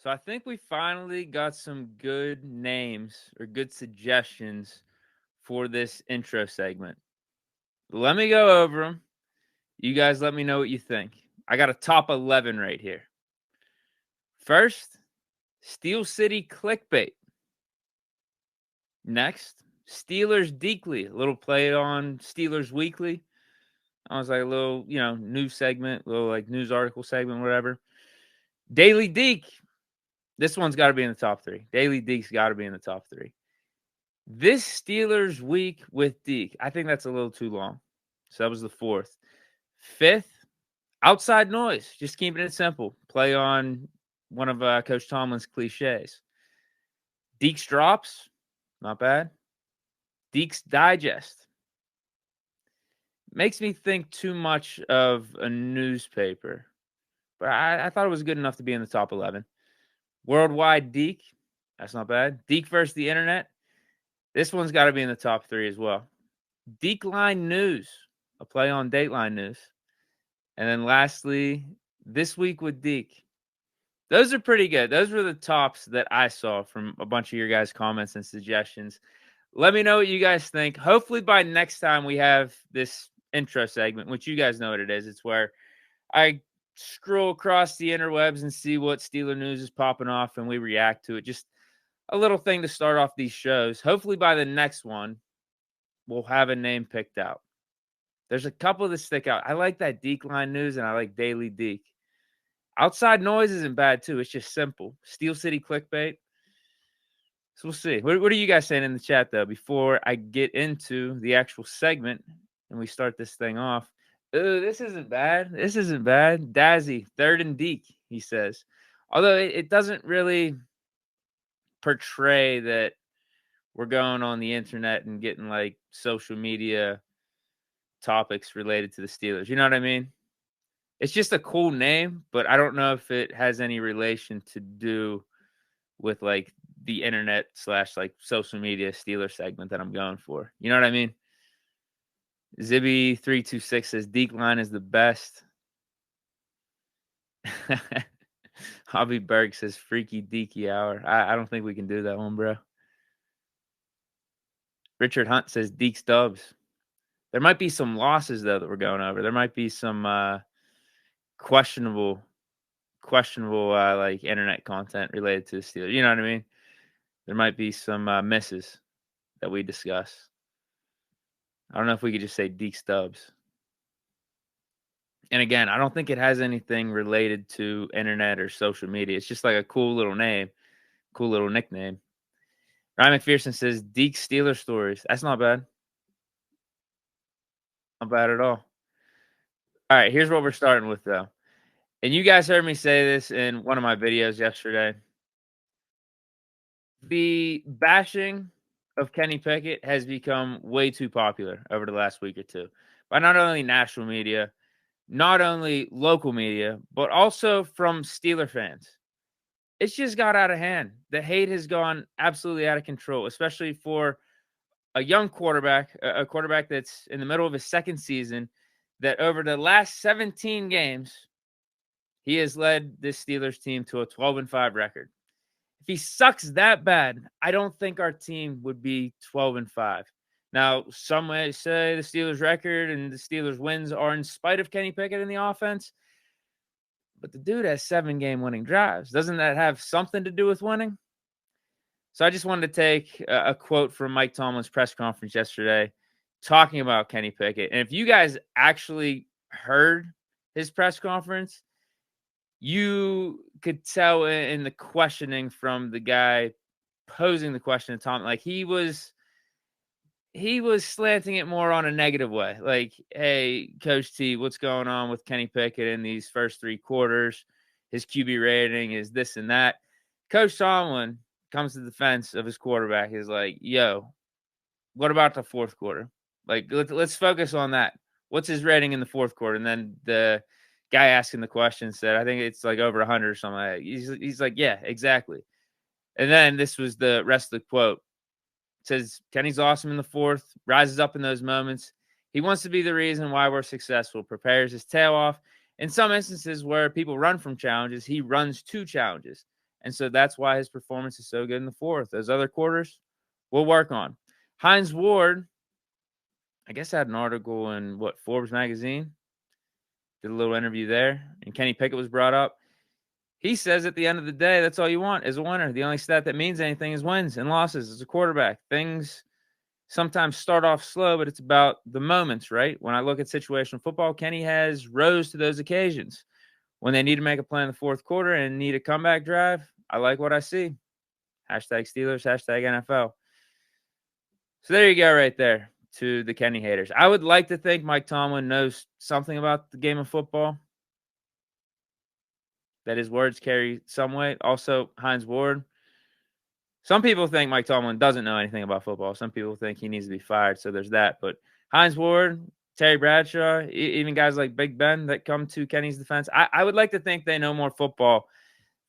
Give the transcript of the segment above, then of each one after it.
So I think we finally got some good names or good suggestions for this intro segment. Let me go over them. You guys let me know what you think. I got a top 11 right here. First, Steel City clickbait. Next, Steelers Deekly, a little play on Steelers Weekly. I was like a little, news segment, little like news article segment, whatever. Daily Deke. This one's got to be in the top 3. Daily Deke's got to be in the top 3. This Steelers week with Deke. I think that's a little too long. So that was the 4th. 5th, outside noise. Just keeping it simple. Play on one of Coach Tomlin's cliches. Deke's drops. Not bad. Deke's Digest. Makes me think too much of a newspaper. But I thought it was good enough to be in the top 11. Worldwide Deke. That's not bad. Deke versus the internet. This one's got to be in the top 3 as well. Deke Line News. A play on Dateline News. And then lastly, This Week with Deke. Those are pretty good. Those were the tops that I saw from a bunch of your guys' comments and suggestions. Let me know what you guys think. Hopefully by next time we have this intro segment, which you guys know what it is. It's where I scroll across the interwebs and see what Steeler news is popping off and we react to it. Just a little thing to start off these shows. Hopefully by the next one, we'll have a name picked out. There's a couple that stick out. I like that Deke Line News and I like Daily Deke. Outside noise isn't bad too. It's just simple. Steel City clickbait. So we'll see. What are you guys saying in the chat, though, before I get into the actual segment and we start this thing off? Ooh, this isn't bad. This isn't bad. Dazzy, 3rd and Deke, he says. Although it doesn't really portray that we're going on the internet and getting, like, social media topics related to the Steelers. You know what I mean? It's just a cool name, but I don't know if it has any relation to do with, like, the internet / like social media Steeler segment that I'm going for. You know what I mean? Zibby326 says Deke Line is the best. Hobby Berg says Freaky Deaky Hour. I don't think we can do that one, bro. Richard Hunt says Deke's Dubs. There might be some losses, though, that we're going over. There might be some questionable like internet content related to the Steelers. You know what I mean? There might be some misses that we discuss. I don't know if we could just say Deke Stubbs. And again, I don't think it has anything related to internet or social media. It's just like a cool little name, cool little nickname. Ryan McPherson says Deke Steeler Stories. That's not bad. Not bad at all. All right, here's what we're starting with, though. And you guys heard me say this in one of my videos yesterday. The bashing of Kenny Pickett has become way too popular over the last week or two by not only national media, not only local media, but also from Steeler fans. It's just got out of hand. The hate has gone absolutely out of control, especially for a young quarterback, a quarterback that's in the middle of his second season, that over the last 17 games, he has led this Steelers team to a 12-5 record. If he sucks that bad, I don't think our team would be 12-5. Now, some may say the Steelers' record and the Steelers' wins are in spite of Kenny Pickett in the offense, but the dude has 7-game winning drives. Doesn't that have something to do with winning? So I just wanted to take a quote from Mike Tomlin's press conference yesterday talking about Kenny Pickett. And if you guys actually heard his press conference, you could tell in the questioning from the guy posing the question to Tom, like he was slanting it more on a negative way. Like, hey, Coach T, what's going on with Kenny Pickett in these first 3 quarters? His QB rating is this and that. Coach Tomlin comes to the defense of his quarterback, is like, yo, what about the 4th quarter? Like, let's focus on that. What's his rating in the 4th quarter? And then the guy asking the question said, I think it's like over 100 or something like that. He's like, yeah, exactly. And then this was the rest of the quote. It says, Kenny's awesome in the 4th, rises up in those moments. He wants to be the reason why we're successful, prepares his tail off. In some instances where people run from challenges, he runs to challenges. And so that's why his performance is so good in the fourth. Those other quarters, we'll work on. Hines Ward, I guess I had an article in Forbes magazine. Did a little interview there, and Kenny Pickett was brought up. He says at the end of the day, that's all you want is a winner. The only stat that means anything is wins and losses as a quarterback. Things sometimes start off slow, but it's about the moments, right? When I look at situational football, Kenny has rose to those occasions. When they need to make a play in the fourth quarter and need a comeback drive, I like what I see. Hashtag Steelers, hashtag NFL. So there you go right there to the Kenny haters. I would like to think Mike Tomlin knows something about the game of football, that his words carry some weight. Also, Hines Ward. Some people think Mike Tomlin doesn't know anything about football. Some people think he needs to be fired. So there's that. But Hines Ward, Terry Bradshaw, even guys like Big Ben that come to Kenny's defense, I would like to think they know more football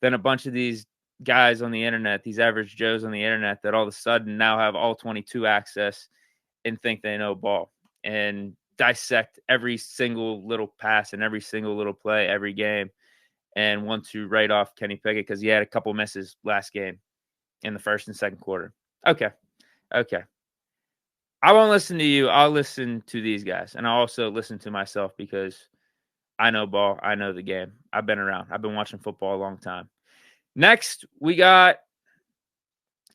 than a bunch of these guys on the internet, these average Joes on the internet that all of a sudden now have all 22 access and think they know ball and dissect every single little pass and every single little play every game and want to write off Kenny Pickett because he had a couple misses last game in the first and second quarter. Okay. I won't listen to you. I'll listen to these guys. And I'll also listen to myself because I know ball. I know the game. I've been around. I've been watching football a long time. Next, we got,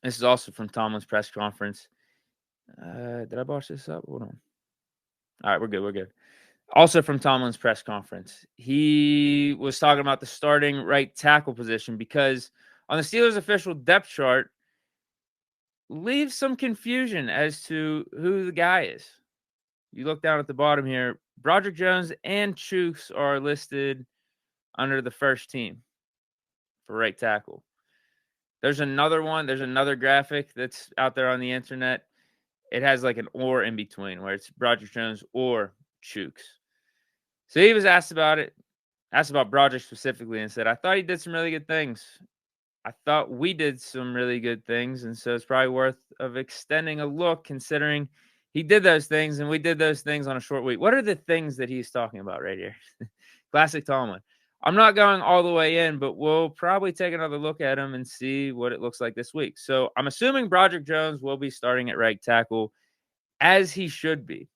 this is also from Tomlin's press conference. Did I botch this up? Hold on. All right, we're good. Also from Tomlin's press conference, he was talking about the starting right tackle position because on the Steelers' official depth chart, leaves some confusion as to who the guy is. You look down at the bottom here, Broderick Jones and Chooks are listed under the first team for right tackle. There's another one. There's another graphic that's out there on the internet. It has like an or in between where it's Broderick Jones or Chooks. So he was asked about it, asked about Broderick specifically, and said, I thought he did some really good things. I thought we did some really good things, and so it's probably worth of extending a look considering he did those things and we did those things on a short week. What are the things that he's talking about right here? Classic Tomlin. I'm not going all the way in, but we'll probably take another look at him and see what it looks like this week. So I'm assuming Broderick Jones will be starting at right tackle as he should be.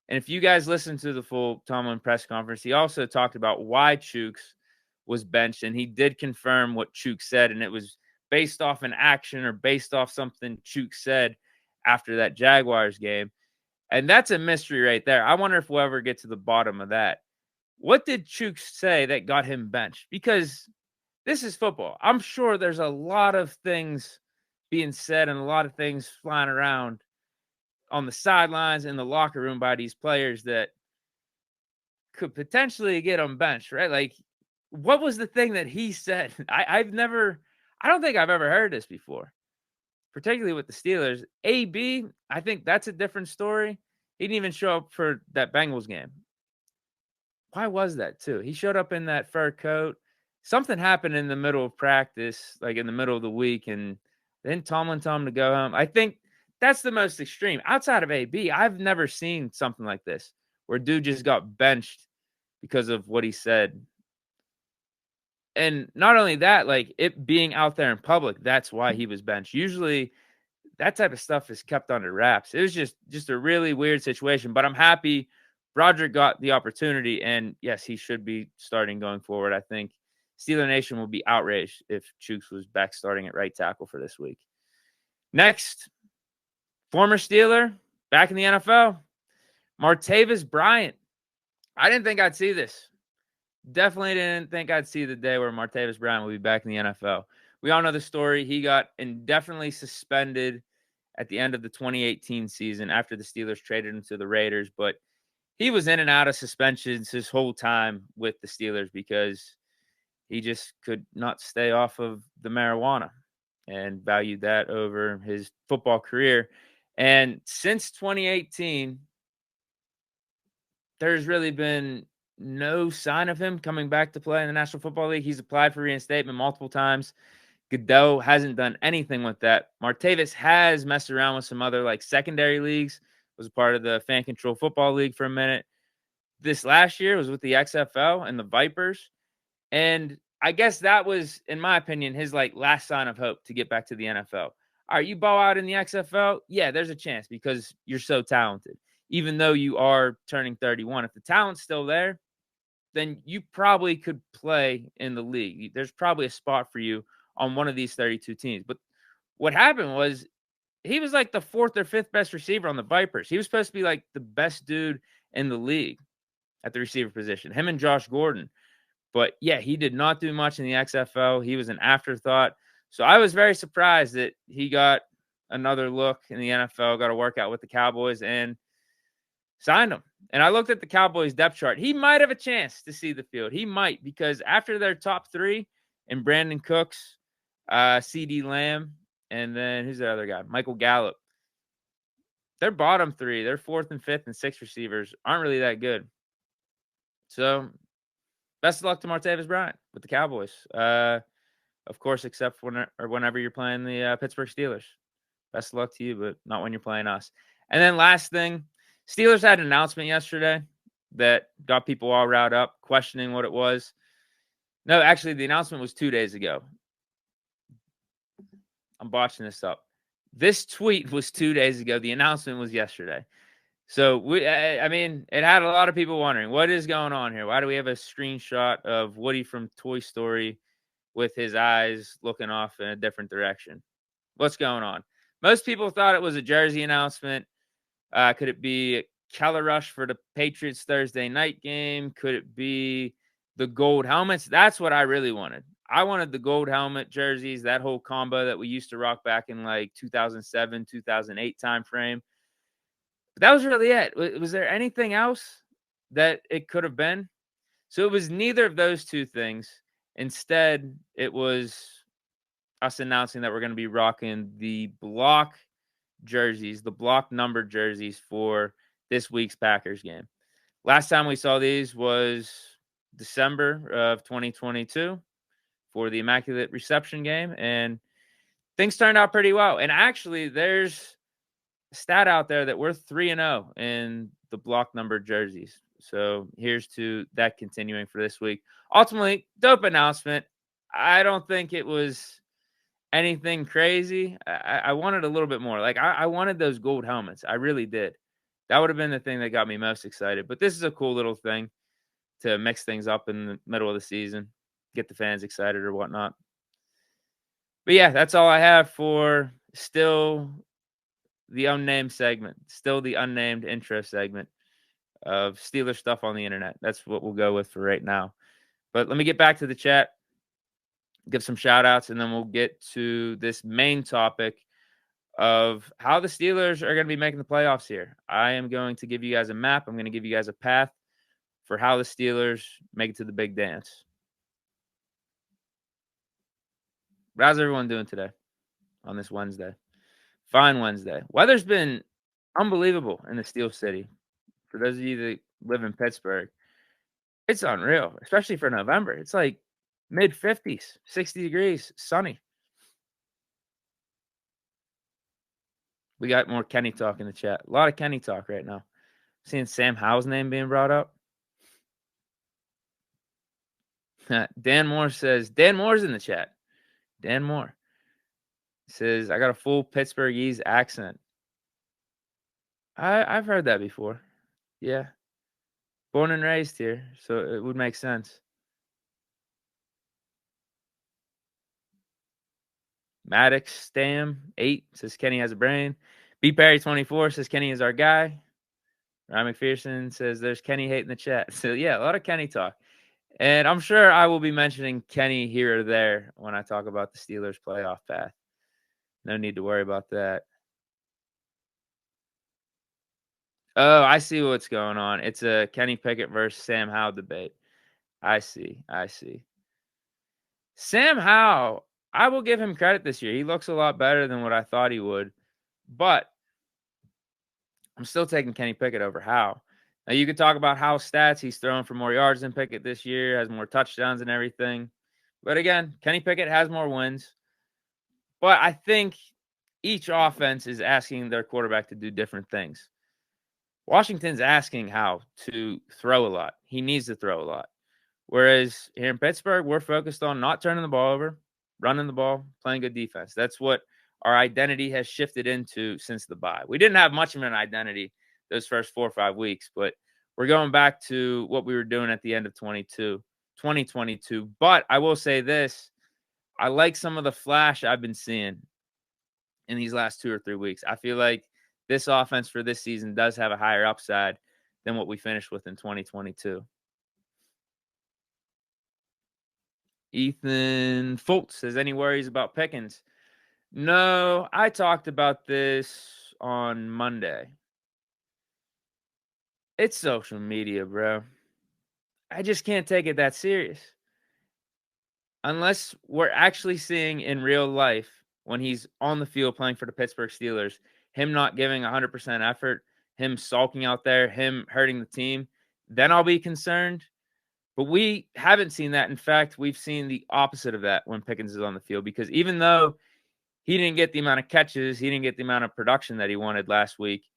And if you guys listen to the full Tomlin press conference, he also talked about why Chooks was benched, and he did confirm what Chooks said, and it was based off an action or based off something Chooks said after that Jaguars game. And that's a mystery right there. I wonder if we'll ever get to the bottom of that. What did Chooks say that got him benched? Because this is football. I'm sure there's a lot of things being said and a lot of things flying around on the sidelines in the locker room by these players that could potentially get them benched, right? Like, what was the thing that he said? I don't think I've ever heard this before, particularly with the Steelers. AB, I think that's a different story. He didn't even show up for that Bengals game. Why was that too? He showed up in that fur coat. Something happened in the middle of practice, like in the middle of the week, and then Tomlin told him to go home. I think that's the most extreme. Outside of AB, I've never seen something like this where dude just got benched because of what he said. And not only that, like it being out there in public, that's why he was benched. Usually that type of stuff is kept under wraps. It was just a really weird situation, but I'm happy Broderick got the opportunity, and yes, he should be starting going forward. I think Steeler Nation will be outraged if Chooks was back starting at right tackle for this week. Next, former Steeler, back in the NFL, Martavis Bryant. I didn't think I'd see this. Definitely didn't think I'd see the day where Martavis Bryant will be back in the NFL. We all know the story. He got indefinitely suspended at the end of the 2018 season after the Steelers traded him to the Raiders, but he was in and out of suspensions his whole time with the Steelers because he just could not stay off of the marijuana and valued that over his football career. And since 2018, there's really been no sign of him coming back to play in the National Football League. He's applied for reinstatement multiple times. Godot hasn't done anything with that. Martavis has messed around with some other like secondary leagues, was a part of the Fan Control Football League for a minute. This last year was with the XFL and the Vipers. And I guess that was, in my opinion, his like last sign of hope to get back to the NFL. All right, you ball out in the XFL, yeah, there's a chance because you're so talented. Even though you are turning 31, if the talent's still there, then you probably could play in the league. There's probably a spot for you on one of these 32 teams. But what happened was he was like the fourth or fifth best receiver on the Vipers. He was supposed to be like the best dude in the league at the receiver position, him and Josh Gordon. But yeah, he did not do much in the XFL. He was an afterthought. So I was very surprised that he got another look in the NFL, got a workout with the Cowboys, and signed him. And I looked at the Cowboys depth chart. He might have a chance to see the field. He might, because after their top three, and Brandon Cooks, CD Lamb, and then who's the other guy? Michael Gallup. Their bottom three, their fourth and fifth and sixth receivers aren't really that good. So best of luck to Martavis Bryant with the Cowboys. Of course, except whenever you're playing the Pittsburgh Steelers. Best of luck to you, but not when you're playing us. And then last thing, Steelers had an announcement yesterday that got people all riled up, questioning what it was. No, actually, the announcement was 2 days ago. I'm botching this up. This tweet was 2 days ago. The announcement was yesterday. So, I mean, it had a lot of people wondering, what is going on here? Why do we have a screenshot of Woody from Toy Story with his eyes looking off in a different direction? What's going on? Most people thought it was a jersey announcement. Could it be Keller Rush for the Patriots Thursday night game? Could it be the gold helmets? That's what I really wanted. I wanted the gold helmet jerseys, that whole combo that we used to rock back in like 2007, 2008 timeframe. But that was really it. Was there anything else that it could have been? So it was neither of those two things. Instead, it was us announcing that we're going to be rocking the block jerseys, the block number jerseys for this week's Packers game. Last time we saw these was December of 2022 for the Immaculate Reception game, and things turned out pretty well. And actually, there's a stat out there that we're 3-0 in the block number jerseys. So here's to that continuing for this week. Ultimately, dope announcement. I don't think it was anything crazy. I wanted a little bit more. Like, I wanted those gold helmets. I really did. That would have been the thing that got me most excited. But this is a cool little thing to mix things up in the middle of the season, get the fans excited or whatnot. But yeah, that's all I have for still the unnamed segment, still the unnamed intro segment of Steelers stuff on the internet. That's what we'll go with for right now. But let me get back to the chat, give some shout outs, and then we'll get to this main topic of how the Steelers are going to be making the playoffs here. I am going to give you guys a map. I'm going to give you guys a path for how the Steelers make it to the big dance. How's everyone doing today on this Wednesday? Fine Wednesday. Weather's been unbelievable in the Steel City. For those of you that live in Pittsburgh, it's unreal, especially for November. It's like mid-50s, 60 degrees, sunny. We got more Kenny talk in the chat. A lot of Kenny talk right now. Seeing Sam Howell's name being brought up. Dan Moore says, Dan Moore's in the chat. Dan Moore says, I got a full Pittsburghese accent. I've heard that before. Yeah. Born and raised here, so it would make sense. Maddox Stam 8 says Kenny has a brain. B Perry 24 says Kenny is our guy. Ryan McPherson says there's Kenny hate in the chat. So yeah, a lot of Kenny talk. And I'm sure I will be mentioning Kenny here or there when I talk about the Steelers playoff path. No need to worry about that. Oh, I see what's going on. It's a Kenny Pickett versus Sam Howell debate. I see. Sam Howell, I will give him credit this year. He looks a lot better than what I thought he would. But I'm still taking Kenny Pickett over Howell. Now, you could talk about Howell's stats. He's throwing for more yards than Pickett this year, has more touchdowns and everything. But again, Kenny Pickett has more wins. But I think each offense is asking their quarterback to do different things. Washington's asking Howell to throw a lot. He needs to throw a lot. Whereas here in Pittsburgh, we're focused on not turning the ball over, running the ball, playing good defense. That's what our identity has shifted into since the bye. We didn't have much of an identity those first 4 or 5 weeks, but we're going back to what we were doing at the end of 2022. But I will say this, I like some of the flash I've been seeing in these last 2 or 3 weeks. I feel like this offense for this season does have a higher upside than what we finished with in 2022. Ethan Foltz says, any worries about Pickens? No, I talked about this on Monday. It's social media, bro. I just can't take it that serious. Unless we're actually seeing in real life when he's on the field playing for the Pittsburgh Steelers, him not giving 100% effort, him sulking out there, him hurting the team, then I'll be concerned. But we haven't seen that. In fact, we've seen the opposite of that when Pickens is on the field, because even though he didn't get the amount of catches, he didn't get the amount of production that he wanted last week,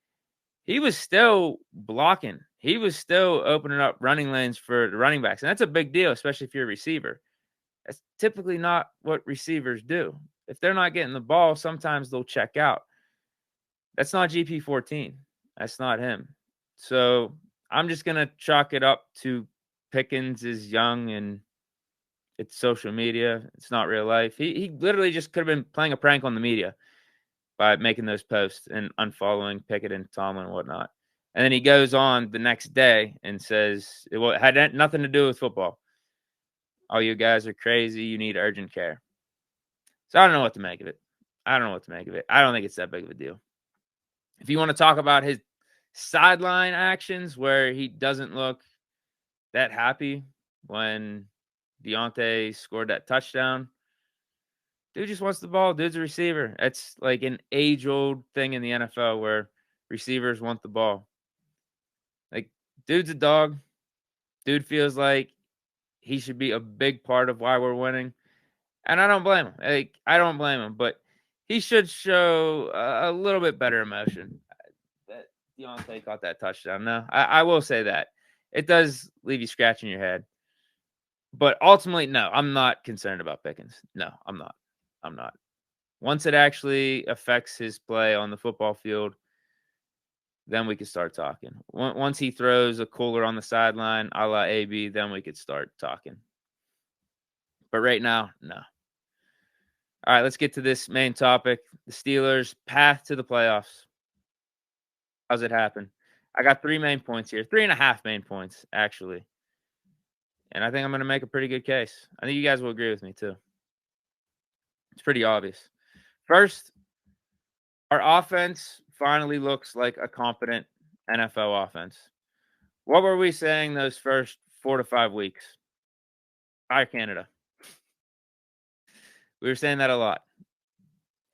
he was still blocking. He was still opening up running lanes for the running backs. And that's a big deal, especially if you're a receiver. That's typically not what receivers do. If they're not getting the ball, sometimes they'll check out. That's not GP14. That's not him. So I'm just going to chalk it up to Pickens is young and it's social media. It's not real life. He literally just could have been playing a prank on the media by making those posts and unfollowing Pickett and Tomlin and whatnot. And then he goes on the next day and says it had nothing to do with football. All you guys are crazy. You need urgent care. So I don't know what to make of it. I don't think it's that big of a deal. If you want to talk about his sideline actions where he doesn't look that happy when Deontay scored that touchdown, dude just wants the ball. Dude's a receiver. It's like an age-old thing in the NFL where receivers want the ball. Like, dude's a dog. Dude feels like he should be a big part of why we're winning. And I don't blame him. But he should show a little bit better emotion. That Deontay caught that touchdown. No, I will say that. It does leave you scratching your head. But ultimately, no, I'm not concerned about Pickens. No, I'm not. Once it actually affects his play on the football field, then we could start talking. Once he throws a cooler on the sideline, a la AB, then we could start talking. But right now, no. All right, let's get to this main topic. The Steelers' path to the playoffs. How's it happen? I got 3 main points here. 3.5 main points, actually. And I think I'm going to make a pretty good case. I think you guys will agree with me, too. It's pretty obvious. First, our offense finally looks like a competent NFL offense. What were we saying those first 4 to 5 weeks? Fire Canada. We were saying that a lot.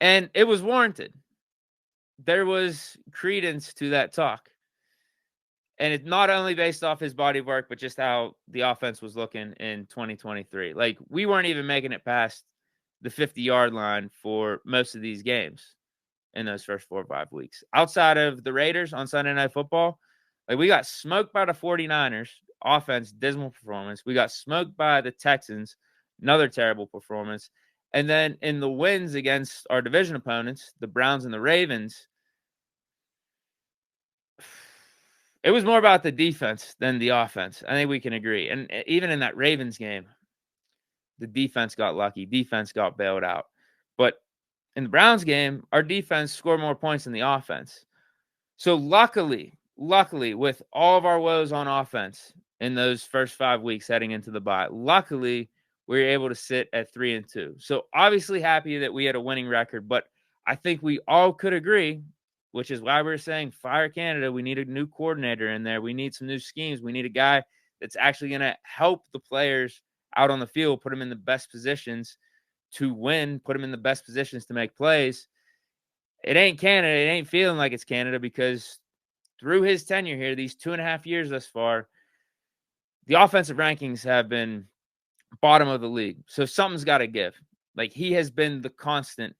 And it was warranted. There was credence to that talk. And it's not only based off his body of work, but just how the offense was looking in 2023. Like, we weren't even making it past the 50-yard line for most of these games in those first 4 or 5 weeks. Outside of the Raiders on Sunday Night Football, like, we got smoked by the 49ers. Offense, dismal performance. We got smoked by the Texans. Another terrible performance. And then in the wins against our division opponents, the Browns and the Ravens, it was more about the defense than the offense. I think we can agree. And even in that Ravens game, the defense got lucky. Defense got bailed out. But in the Browns game, our defense scored more points than the offense. So luckily, with all of our woes on offense in those first 5 weeks heading into the bye, luckily, we were able to sit at 3-2. So obviously happy that we had a winning record, but I think we all could agree, which is why we're saying fire Canada. We need a new coordinator in there. We need some new schemes. We need a guy that's actually going to help the players out on the field, put them in the best positions to win, put them in the best positions to make plays. It ain't Canada. It ain't feeling like it's Canada because through his tenure here, these 2.5 years thus far, the offensive rankings have been bottom of the league. So something's got to give. Like, he has been the constant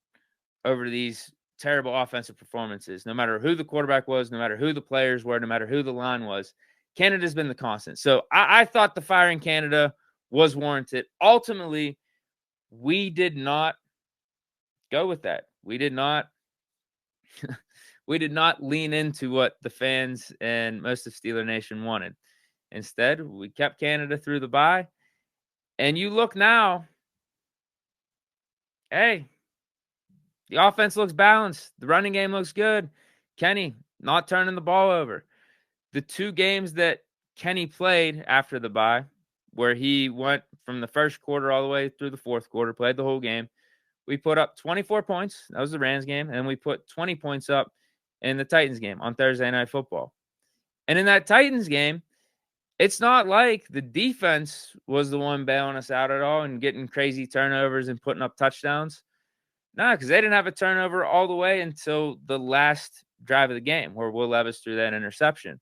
over these terrible offensive performances. No matter who the quarterback was, no matter who the players were, no matter who the line was, Canada's been the constant. So I thought the fire in Canada was warranted. Ultimately, we did not go with that. We did not lean into what the fans and most of Steeler Nation wanted. Instead, we kept Canada through the bye. And you look now, hey, the offense looks balanced. The running game looks good. Kenny not turning the ball over. The 2 games that Kenny played after the bye, where he went from the first quarter all the way through the fourth quarter, played the whole game, we put up 24 points. That was the Rams game. And we put 20 points up in the Titans game on Thursday Night Football. And in that Titans game, it's not like the defense was the one bailing us out at all and getting crazy turnovers and putting up touchdowns. No, because they didn't have a turnover all the way until the last drive of the game where Will Levis threw that interception.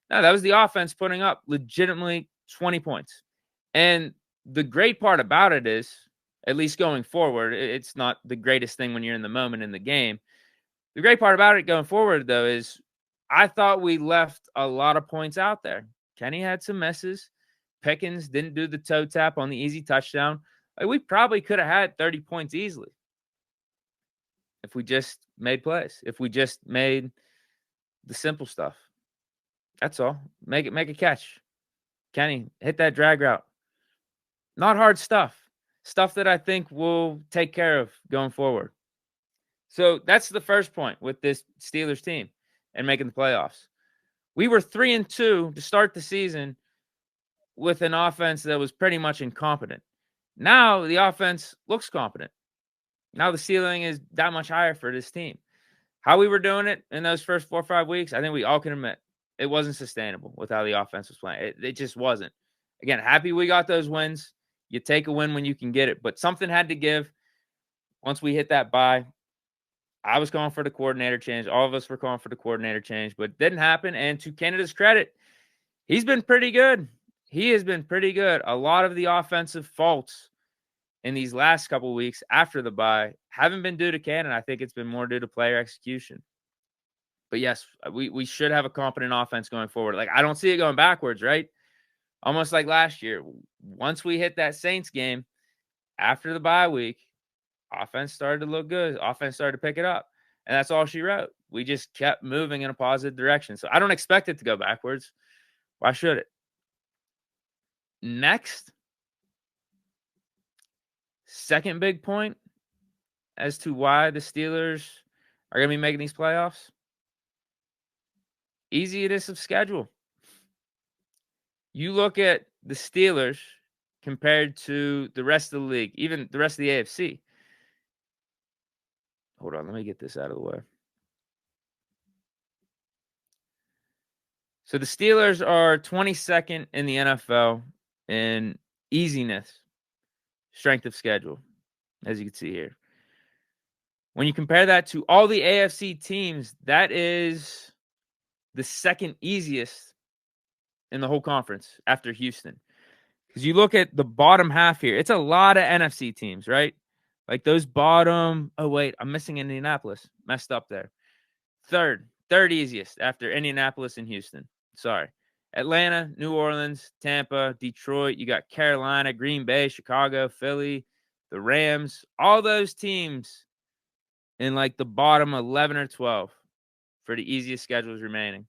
No, that was the offense putting up legitimately 20 points. And the great part about it is, at least going forward, it's not the greatest thing when you're in the moment in the game. The great part about it going forward, though, is I thought we left a lot of points out there. Kenny had some misses. Pickens didn't do the toe tap on the easy touchdown. Like, we probably could have had 30 points easily if we just made plays, if we just made the simple stuff. That's all. Make a catch. Kenny, hit that drag route. Not hard stuff. Stuff that I think we'll take care of going forward. So that's the first point with this Steelers team and making the playoffs. We were 3-2 to start the season with an offense that was pretty much incompetent. Now the offense looks competent. Now the ceiling is that much higher for this team. How we were doing it in those first 4 or 5 weeks, I think we all can admit it wasn't sustainable with how the offense was playing. It just wasn't. Again, happy we got those wins. You take a win when you can get it, but something had to give once we hit that bye. I was calling for the coordinator change. All of us were calling for the coordinator change, but it didn't happen. And to Canada's credit, he's been pretty good. He has been pretty good. A lot of the offensive faults in these last couple of weeks after the bye haven't been due to Canada. I think it's been more due to player execution. But yes, we should have a competent offense going forward. Like, I don't see it going backwards, right? Almost like last year. Once we hit that Saints game after the bye week, offense started to look good. Offense started to pick it up. And that's all she wrote. We just kept moving in a positive direction. So I don't expect it to go backwards. Why should it? Next, second big point as to why the Steelers are going to be making these playoffs. Easiness of schedule. You look at the Steelers compared to the rest of the league, even the rest of the AFC. Hold on, let me get this out of the way. So the Steelers are 22nd in the NFL in easiness, strength of schedule, as you can see here. When you compare that to all the AFC teams, that is the second easiest in the whole conference after Houston. Because you look at the bottom half here, it's a lot of NFC teams, right? Like those bottom, oh wait, I'm missing Indianapolis. Messed up there. Third easiest after Indianapolis and Houston. Sorry. Atlanta, New Orleans, Tampa, Detroit. You got Carolina, Green Bay, Chicago, Philly, the Rams. All those teams in like the bottom 11 or 12 for the easiest schedules remaining.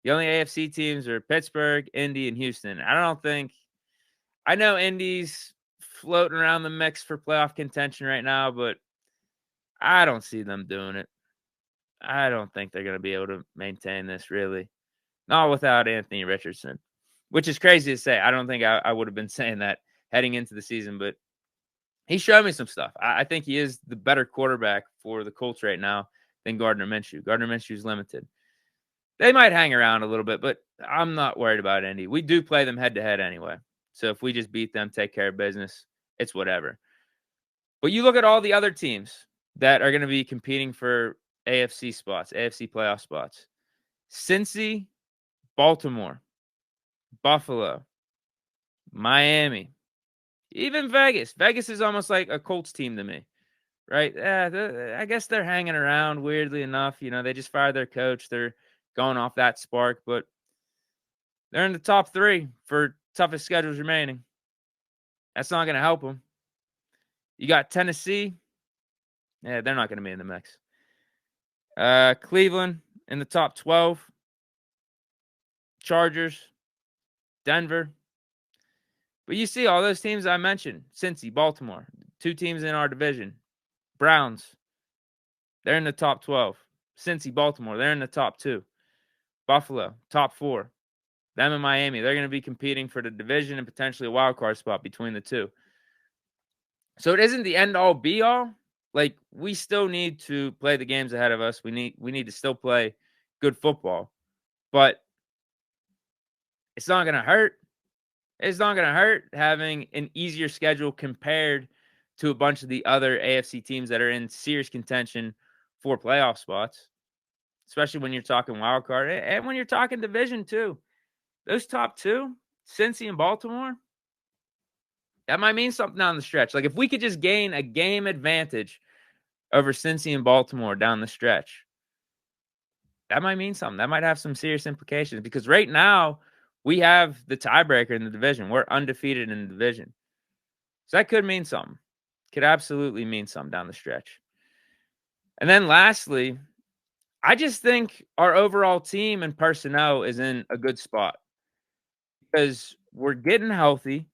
The only AFC teams are Pittsburgh, Indy, and Houston. I know Indy's floating around the mix for playoff contention right now, but I don't see them doing it. I don't think they're going to be able to maintain this, really. Not without Anthony Richardson, which is crazy to say. I don't think I would have been saying that heading into the season, but he showed me some stuff. I think he is the better quarterback for the Colts right now than Gardner Minshew. Gardner Minshew is limited. They might hang around a little bit, but I'm not worried about Indy. We do play them head-to-head anyway. So if we just beat them, take care of business, it's whatever. But you look at all the other teams that are going to be competing for AFC spots, AFC playoff spots. Cincy, Baltimore, Buffalo, Miami, even Vegas. Vegas is almost like a Colts team to me, right? I guess they're hanging around weirdly enough. You know, they just fired their coach. They're going off that spark, but they're in the top 3 for toughest schedules remaining. That's not going to help them. You got Tennessee. Yeah, they're not going to be in the mix. Cleveland in the top 12. Chargers, Denver. But you see all those teams I mentioned. Cincy, Baltimore. 2 teams in our division. Browns. They're in the top 12. Cincy, Baltimore. They're in the top 2. Buffalo, top 4. Them and Miami. They're going to be competing for the division and potentially a wild card spot between the 2. So it isn't the end all be all. Like, we still need to play the games ahead of us. We need to still play good football. But it's not going to hurt. It's not going to hurt having an easier schedule compared to a bunch of the other AFC teams that are in serious contention for playoff spots, especially when you're talking wild card and when you're talking division too. Those top 2, Cincy and Baltimore, that might mean something down the stretch. Like, if we could just gain a game advantage over Cincy and Baltimore down the stretch, that might mean something. That might have some serious implications because right now we have the tiebreaker in the division. We're undefeated in the division. So that could mean something. Could absolutely mean something down the stretch. And then lastly, I just think our overall team and personnel is in a good spot because we're getting healthy.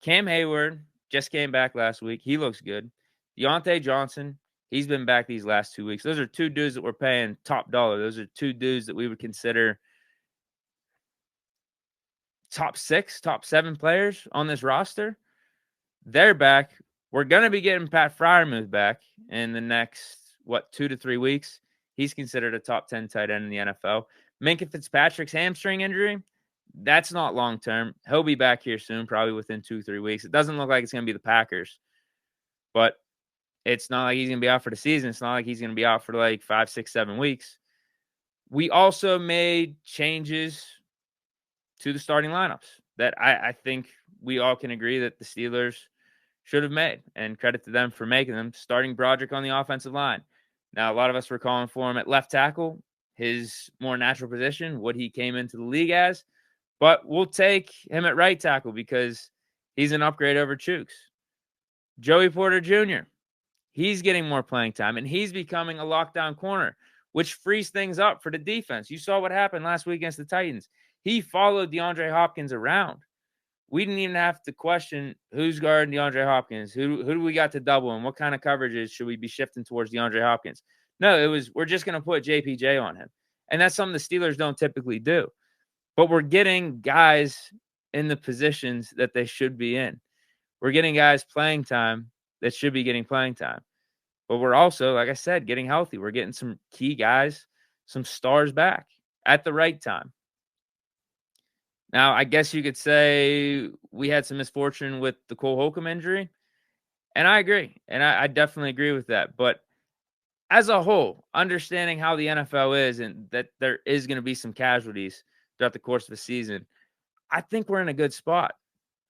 Cam Hayward just came back last week. He looks good. Deontay Johnson, he's been back these last 2 weeks. Those are 2 dudes that we're paying top dollar. Those are 2 dudes that we would consider top 6, top 7 players on this roster. They're back. We're going to be getting Pat Freiermuth back in the next, 2 to 3 weeks. He's considered a top 10 tight end in the NFL. Minkah Fitzpatrick's hamstring injury, that's not long-term. He'll be back here soon, probably within 2 or 3 weeks. It doesn't look like it's going to be the Packers, but it's not like he's going to be out for the season. It's not like he's going to be out for like 5, 6, 7 weeks. We also made changes to the starting lineups that I think we all can agree that the Steelers should have made, and credit to them for making them. Starting Broderick on the offensive line. Now, a lot of us were calling for him at left tackle, his more natural position, what he came into the league as. But we'll take him at right tackle because he's an upgrade over Chooks. Joey Porter Jr., he's getting more playing time, and he's becoming a lockdown corner, which frees things up for the defense. You saw what happened last week against the Titans. He followed DeAndre Hopkins around. We didn't even have to question who's guarding DeAndre Hopkins. Who do we got to double, and what kind of coverages should we be shifting towards DeAndre Hopkins? No, it was we're just going to put JPJ on him. And that's something the Steelers don't typically do. But we're getting guys in the positions that they should be in. We're getting guys playing time that should be getting playing time. But we're also, like I said, getting healthy. We're getting some key guys, some stars back at the right time. Now, I guess you could say we had some misfortune with the Cole Holcomb injury, and I agree, and I definitely agree with that. But as a whole, understanding how the NFL is and that there is going to be some casualties throughout the course of the season, I think we're in a good spot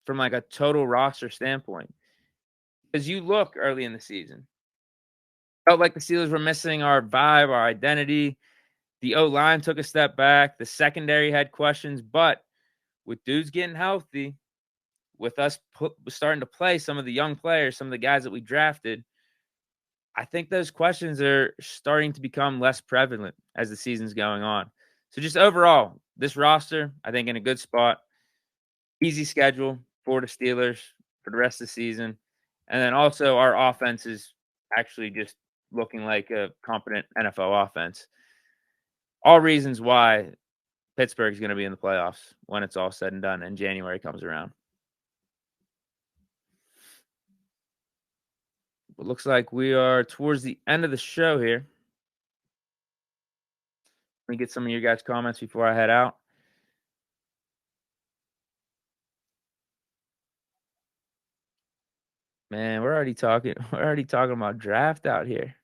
from like a total roster standpoint. Because you look early in the season, felt like the Steelers were missing our vibe, our identity. The O-line took a step back. The secondary had questions, but with dudes getting healthy, with us starting to play some of the young players, some of the guys that we drafted, I think those questions are starting to become less prevalent as the season's going on. So just overall, this roster, I think in a good spot. Easy schedule for the Steelers for the rest of the season. And then also our offense is actually just looking like a competent NFL offense. All reasons why Pittsburgh is going to be in the playoffs when it's all said and done and January comes around. It looks like we are towards the end of the show here. Let me get some of your guys' comments before I head out. Man, we're already talking about draft out here.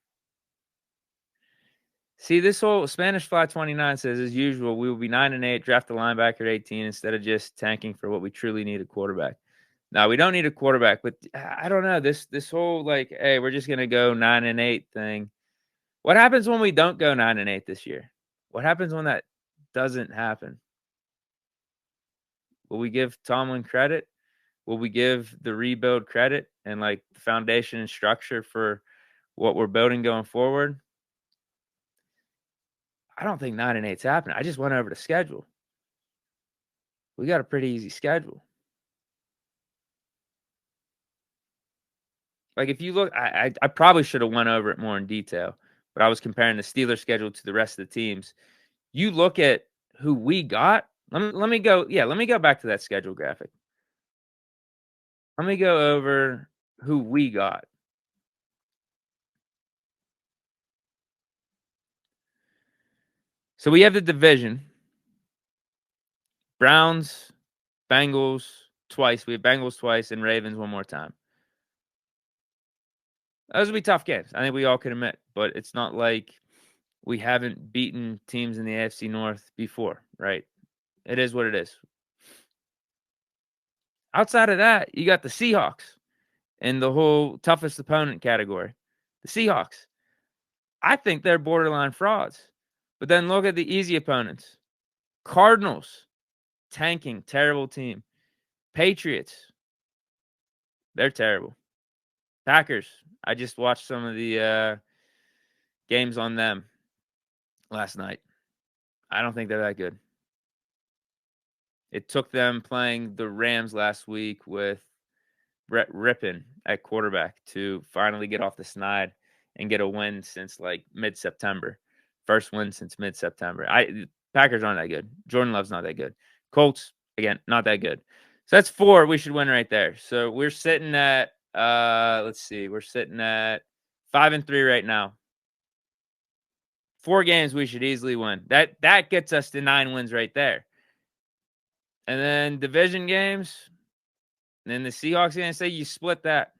See, this whole Spanish Fly 29 says, as usual, we will be 9-8, draft a linebacker at 18 instead of just tanking for what we truly need a quarterback. Now, we don't need a quarterback, but I don't know. This whole, like, hey, we're just going to go 9-8 thing. What happens when we don't go 9-8 this year? What happens when that doesn't happen? Will we give Tomlin credit? Will we give the rebuild credit and like the foundation and structure for what we're building going forward? I don't think 9-8's happening. I just went over the schedule. We got a pretty easy schedule. Like if you look, I probably should have went over it more in detail, but I was comparing the Steelers schedule to the rest of the teams. You look at who we got. Let me go. Yeah, let me go back to that schedule graphic. Let me go over who we got. So we have the division. Browns, Bengals twice. We have Bengals twice and Ravens one more time. Those will be tough games. I think we all can admit, but it's not like we haven't beaten teams in the AFC North before, right? It is what it is. Outside of that, you got the Seahawks in the whole toughest opponent category. The Seahawks. I think they're borderline frauds. But then look at the easy opponents. Cardinals, tanking, terrible team. Patriots, they're terrible. Packers, I just watched some of the games on them last night. I don't think they're that good. It took them playing the Rams last week with Brett Rippon at quarterback to finally get off the snide and get a win since like mid-September. First win since mid-September. Packers aren't that good. Jordan Love's not that good. Colts, again, not that good. So that's 4 we should win right there. So we're sitting at let's see, we're sitting at 5-3 right now. 4 games we should easily win. That gets us to 9 wins right there. And then division games, and then the Seahawks game, say you split that.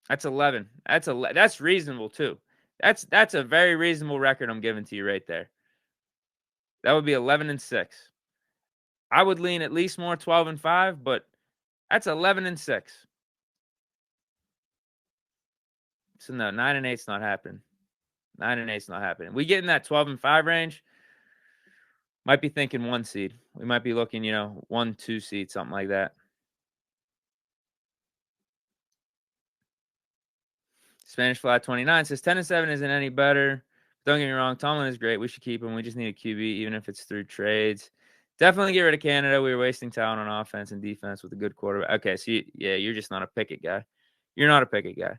That's 11. That's reasonable too. That's a very reasonable record I'm giving to you right there. That would be 11-6. I would lean at least more 12-5, but that's 11-6. So no, 9-8's not happening. 9-8's not happening. We get in that 12-5 range. Might be thinking 1 seed. We might be looking, 1, 2 seed, something like that. Spanish Fly 29 says 10-7 isn't any better. Don't get me wrong, Tomlin is great. We should keep him. We just need a QB, even if it's through trades. Definitely get rid of Canada. We were wasting talent on offense and defense with a good quarterback. Okay, so you're just not a Pickett guy. You're not a Pickett guy.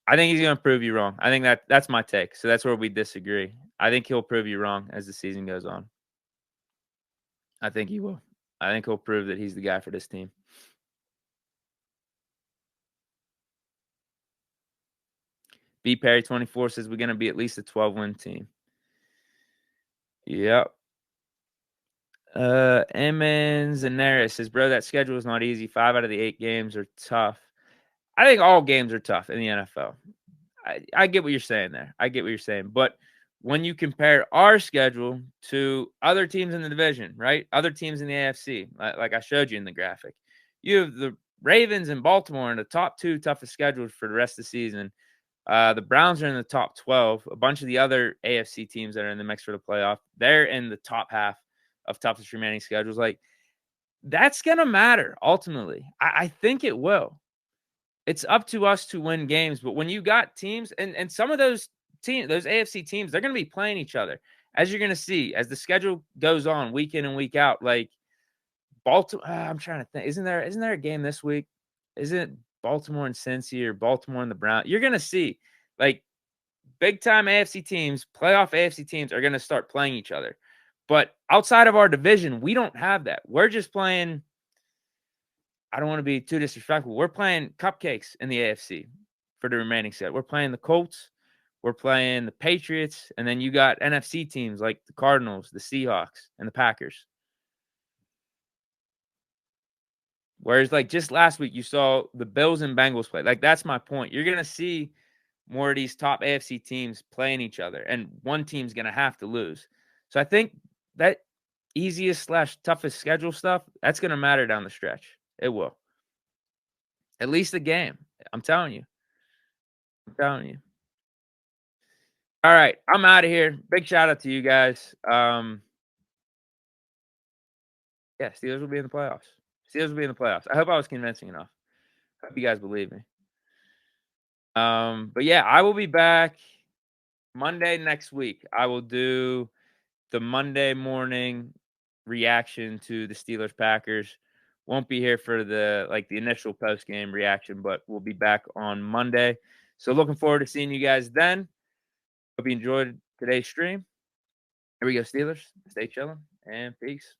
I think he's going to prove you wrong. I think that's my take. So that's where we disagree. I think he'll prove you wrong as the season goes on. I think he will. I think he'll prove that he's the guy for this team. B Perry 24 says we're going to be at least a 12-win team. Yep. Emmons and Neris says, bro, that schedule is not easy. 5 out of the 8 games are tough. I think all games are tough in the NFL. I get what you're saying there. I get what you're saying. But when you compare our schedule to other teams in the division, right? Other teams in the AFC, like I showed you in the graphic, you have the Ravens and Baltimore in the top 2 toughest schedules for the rest of the season. The Browns are in the top 12. A bunch of the other AFC teams that are in the mix for the playoff, they're in the top half of toughest remaining schedules. Like, that's going to matter ultimately. I think it will. It's up to us to win games. But when you got teams, and some of those teams, those AFC teams, they're going to be playing each other. As you're going to see, as the schedule goes on week in and week out, like Baltimore, I'm trying to think. Isn't there a game this week? Isn't it Baltimore and Cincy or Baltimore and the Browns? You're going to see, like, big time AFC teams, playoff AFC teams are going to start playing each other. But outside of our division, we don't have that. We're just playing, I don't want to be too disrespectful. We're playing cupcakes in the AFC for the remaining set. We're playing the Colts. We're playing the Patriots. And then you got NFC teams like the Cardinals, the Seahawks, and the Packers. Whereas, like, just last week, you saw the Bills and Bengals play. Like, that's my point. You're going to see more of these top AFC teams playing each other, and one team's going to have to lose. So I think that easiest/toughest schedule stuff, that's going to matter down the stretch. It will. At least a game. I'm telling you. All right. I'm out of here. Big shout out to you guys. Yeah, Steelers will be in the playoffs. Steelers will be in the playoffs. I hope I was convincing enough. I hope you guys believe me. But yeah, I will be back Monday next week. I will do the Monday morning reaction to the Steelers Packers. Won't be here for the initial post game reaction, but we'll be back on Monday. So looking forward to seeing you guys then. Hope you enjoyed today's stream. Here we go, Steelers. Stay chilling and peace.